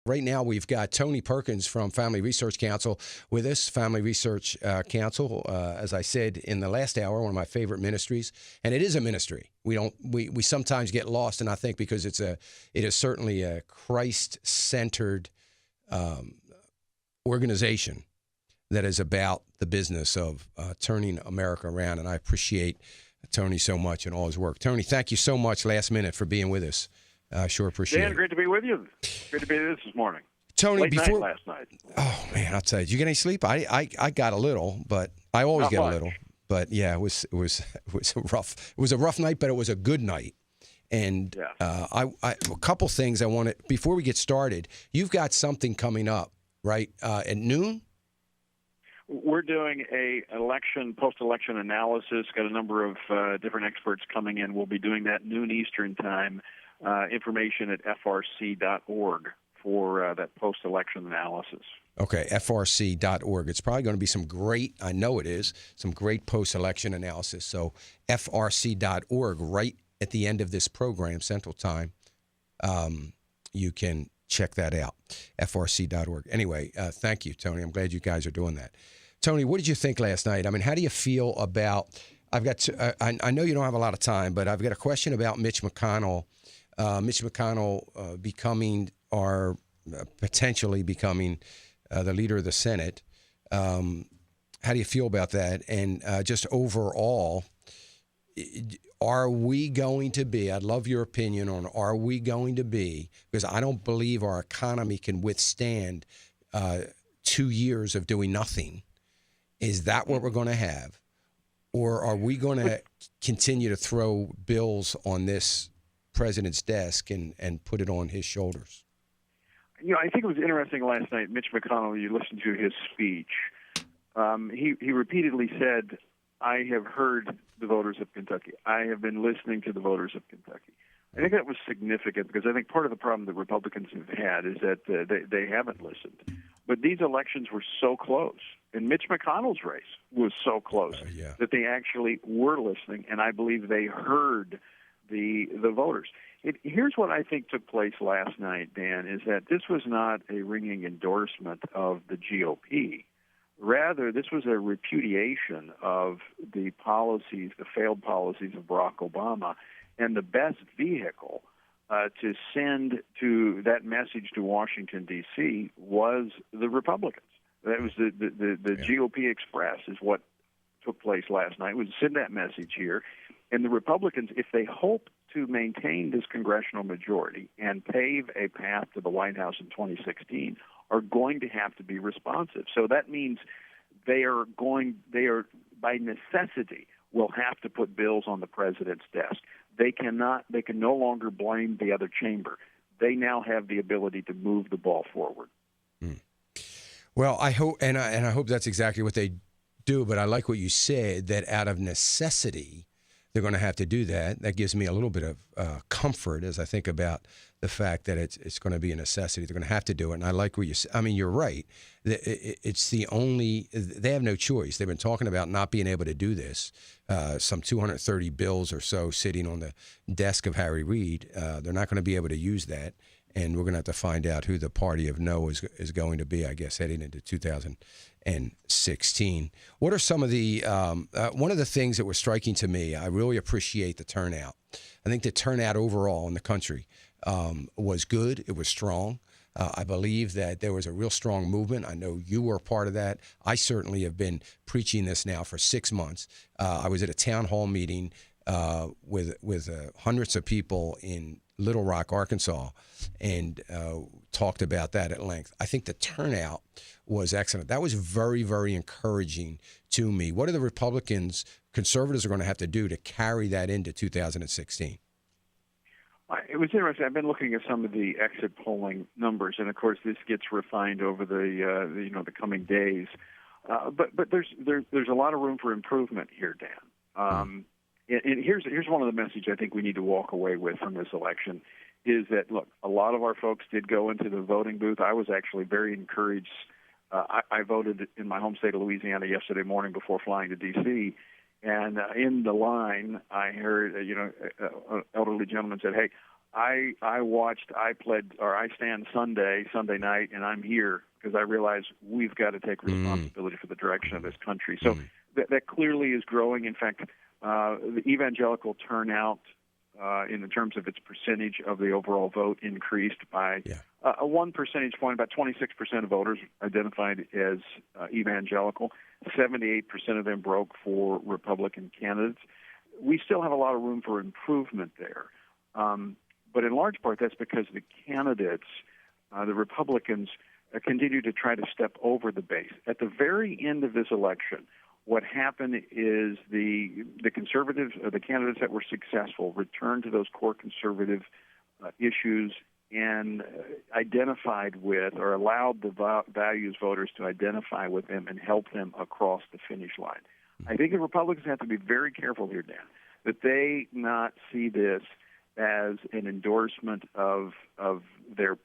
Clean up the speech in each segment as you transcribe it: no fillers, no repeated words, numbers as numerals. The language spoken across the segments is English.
Right now, we've got Tony Perkins from Family Research Council with us. Family Research Council, as I said in the last hour, one of my favorite ministries, and it is a ministry. We sometimes get lost, and I think because it is certainly a Christ-centered organization that is about the business of turning America around, and I appreciate Tony so much and all his work. Tony, thank you so much last minute for being with us. I sure appreciate Dan, it. great to be with you. Great to be with this morning. Tony, Late night last night. Oh man, I'll tell you. Did you get any sleep? I got a little, but I always Not get much. a little. But yeah, it was a rough night, but it was a good night. And Yeah. a couple things I wanted before we get started. You've got something coming up, right? At noon. We're doing post-election analysis. Got a number of different experts coming in. We'll be doing that noon Eastern time. Information at FRC.org for that post-election analysis. Okay, FRC.org. It's probably going to be some great post-election analysis. So FRC.org, right at the end of this program, Central Time, you can check that out, FRC.org. Anyway, thank you, Tony. I'm glad you guys are doing that. Tony, what did you think last night? I mean, how do you feel about – I know you don't have a lot of time, but I've got a question about Mitch McConnell. Potentially becoming the leader of the Senate. How do you feel about that? And just overall, are we going to be, I'd love your opinion on, are we going to be, because I don't believe our economy can withstand 2 years of doing nothing. Is that what we're going to have? Or are we going to continue to throw bills on this president's desk and put it on his shoulders? You know, I think it was interesting last night, Mitch McConnell, you listened to his speech. He repeatedly said, I have heard the voters of Kentucky. I have been listening to the voters of Kentucky. I think that was significant because I think part of the problem that Republicans have had is that they haven't listened. But these elections were so close, and Mitch McConnell's race was so close that they actually were listening, and I believe they heard the voters. Here's what I think took place last night, Dan, is that this was not a ringing endorsement of the GOP. Rather, this was a repudiation of the failed policies of Barack Obama, and the best vehicle to send to that message to Washington, D.C. was the Republicans. That was the GOP Express is what took place last night, was to send that message here. And the Republicans, if they hope to maintain this congressional majority and pave a path to the White House in 2016, are going to have to be responsive. So that means they are by necessity will have to put bills on the president's desk. They can no longer blame the other chamber. They now have the ability to move the ball forward. Well, I hope, and I hope that's exactly what they do. But I like what you said, that out of necessity, they're going to have to do that. That gives me a little bit of comfort as I think about the fact that it's going to be a necessity. They're going to have to do it. And I like what you said. I mean, you're right. It's they have no choice. They've been talking about not being able to do this. Some 230 bills or so sitting on the desk of Harry Reid. They're not going to be able to use that. And we're going to have to find out who the party of no is going to be, I guess, heading into 2016. What are some of the one of the things that was striking to me? I really appreciate the turnout. I think the turnout overall in the country was good. It was strong. I believe that there was a real strong movement. I know you were a part of that. I certainly have been preaching this now for 6 months. I was at a town hall meeting with hundreds of people in Little Rock, Arkansas, and talked about that at length. I think the turnout was excellent. That was very, very encouraging to me. What are the conservatives are going to have to do to carry that into 2016? It was interesting. I've been looking at some of the exit polling numbers, and of course, this gets refined over the coming days. But there's a lot of room for improvement here, Dan. And here's one of the messages I think we need to walk away with from this election is that, look, a lot of our folks did go into the voting booth. I was actually very encouraged. I voted in my home state of Louisiana yesterday morning before flying to D.C., and in the line, I heard, an elderly gentleman said, hey, I stand Sunday night, and I'm here because I realize we've got to take responsibility for the direction of this country. So that clearly is growing. In fact, the evangelical turnout in terms of its percentage of the overall vote increased by a 1 percentage point. About 26% of voters identified as evangelical. 78% of them broke for Republican candidates. We still have a lot of room for improvement there. But in large part, that's because the candidates, the Republicans, continue to try to step over the base. At the very end of this election, what happened is the conservatives, the candidates that were successful, returned to those core conservative issues and identified with, or allowed the values voters to identify with them and help them across the finish line. I think the Republicans have to be very careful here, Dan, that they not see this as an endorsement of their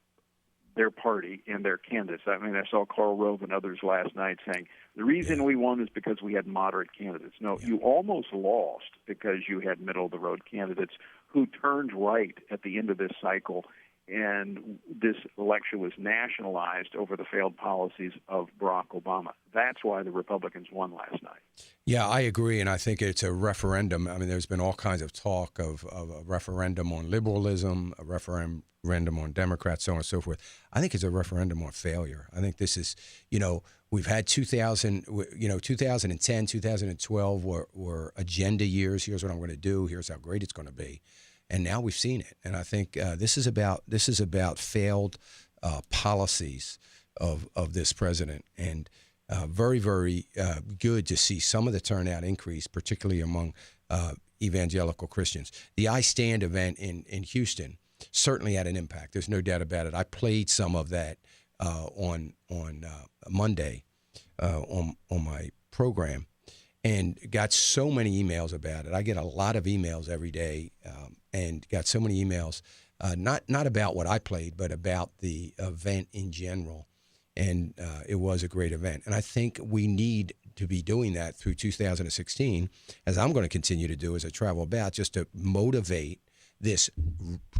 party and their candidates. I mean, I saw Karl Rove and others last night saying, the reason we won is because we had moderate candidates. No, you almost lost because you had middle-of-the-road candidates who turned right at the end of this cycle, and this election was nationalized over the failed policies of Barack Obama. That's why the Republicans won last night. Yeah, I agree, and I think it's a referendum. I mean, there's been all kinds of talk of a referendum on liberalism, a referendum on Democrats, so on and so forth. I think it's a referendum on failure. I think this is, we've had 2010, 2012 were agenda years. Here's what I'm going to do. Here's how great it's going to be. And now we've seen it. And I think this is about failed policies of this president. And very, very good to see some of the turnout increase, particularly among evangelical Christians. The I Stand event in Houston certainly had an impact. There's no doubt about it. I played some of that on Monday on my program, and got so many emails about it. I get a lot of emails every day, and got so many emails, not about what I played, but about the event in general. And it was a great event. And I think we need to be doing that through 2016, as I'm going to continue to do as I travel about, just to motivate this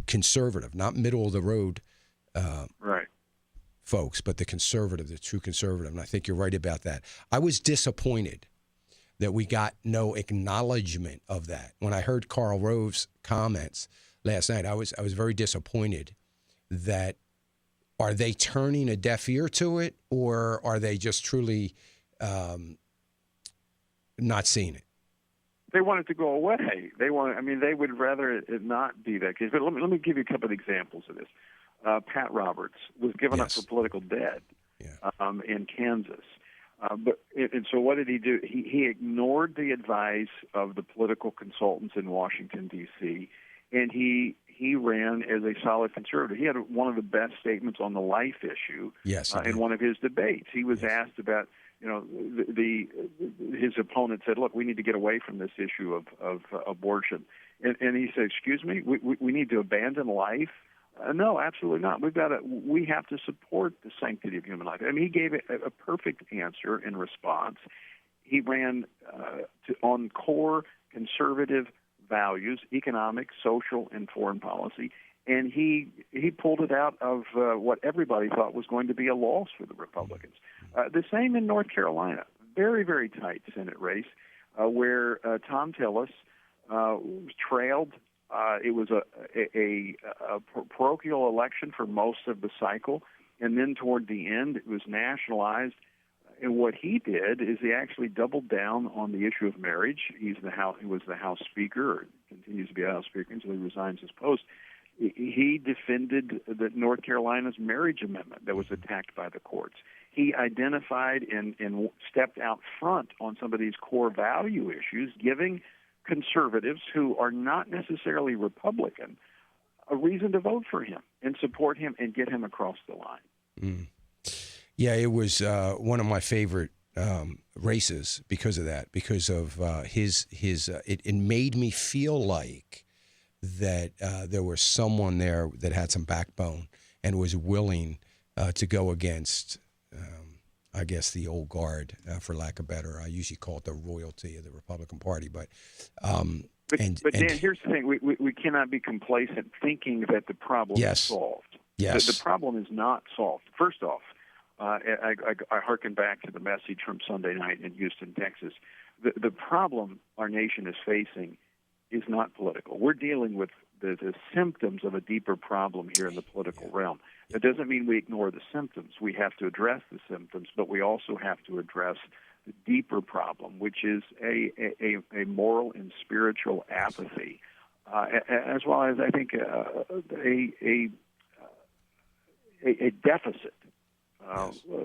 conservative, not middle of the road folks, but the conservative, the true conservative. And I think you're right about that. I was disappointed that we got no acknowledgement of that. When I heard Karl Rove's comments last night, I was very disappointed that, are they turning a deaf ear to it, or are they just truly not seeing it? They want it to go away. They would rather it not be that case. But let me give you a couple of examples of this. Pat Roberts was given up for political dead in Kansas. So what did he do? He ignored the advice of the political consultants in Washington, D.C., and he ran as a solid conservative. He had one of the best statements on the life issue in one of his debates. He was asked about, his opponent said, look, we need to get away from this issue of abortion. And he said, excuse me, we need to abandon life? No, absolutely not. We have to support the sanctity of human life. I mean, he gave a perfect answer in response. He ran on core conservative values, economic, social, and foreign policy, and he pulled it out of what everybody thought was going to be a loss for the Republicans. The same in North Carolina, very, very tight Senate race, where Tom Tillis trailed. It was a parochial election for most of the cycle, and then toward the end, it was nationalized. And what he did is he actually doubled down on the issue of marriage. He was the House Speaker, or continues to be a House Speaker until he resigns his post. He defended the North Carolina's marriage amendment that was attacked by the courts. He identified and stepped out front on some of these core value issues, giving conservatives who are not necessarily Republican a reason to vote for him and support him and get him across the line. Yeah, it was one of my favorite races because of that, because of it made me feel like that there was someone there that had some backbone and was willing to go against, I guess, the old guard, for lack of better. I usually call it the royalty of the Republican Party. But But Dan, here's the thing: we cannot be complacent thinking that the problem is solved. Yes. The problem is not solved. First off, I hearken back to the message from Sunday night in Houston, Texas. The problem our nation is facing is not political. We're dealing with the symptoms of a deeper problem here in the political realm. That doesn't mean we ignore the symptoms. We have to address the symptoms, but we also have to address the deeper problem, which is a moral and spiritual apathy, as well as, I think, a deficit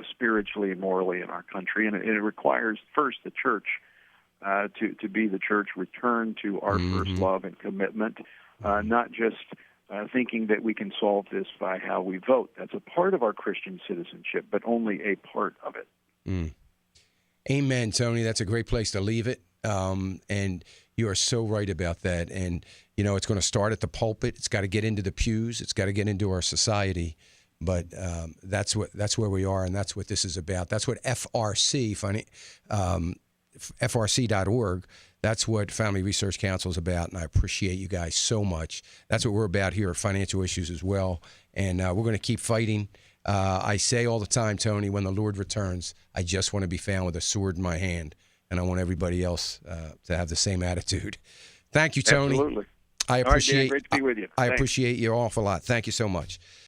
spiritually and morally in our country. And it requires, first, the church to be the church, return to our first love and commitment, not just thinking that we can solve this by how we vote. That's a part of our Christian citizenship, but only a part of it. Amen, Tony. That's a great place to leave it. And you are so right about that. And, it's going to start at the pulpit. It's got to get into the pews. It's got to get into our society. But that's where we are, and that's what this is about. That's what FRC, FRC.org, that's what Family Research Council is about, and I appreciate you guys so much. That's what we're about here at Financial Issues as well, and we're going to keep fighting. I say all the time, Tony, when the Lord returns, I just want to be found with a sword in my hand, and I want everybody else to have the same attitude. Thank you, Tony. Absolutely. I appreciate. All right, Dan, great to be with you. I appreciate you an awful lot. Thank you so much.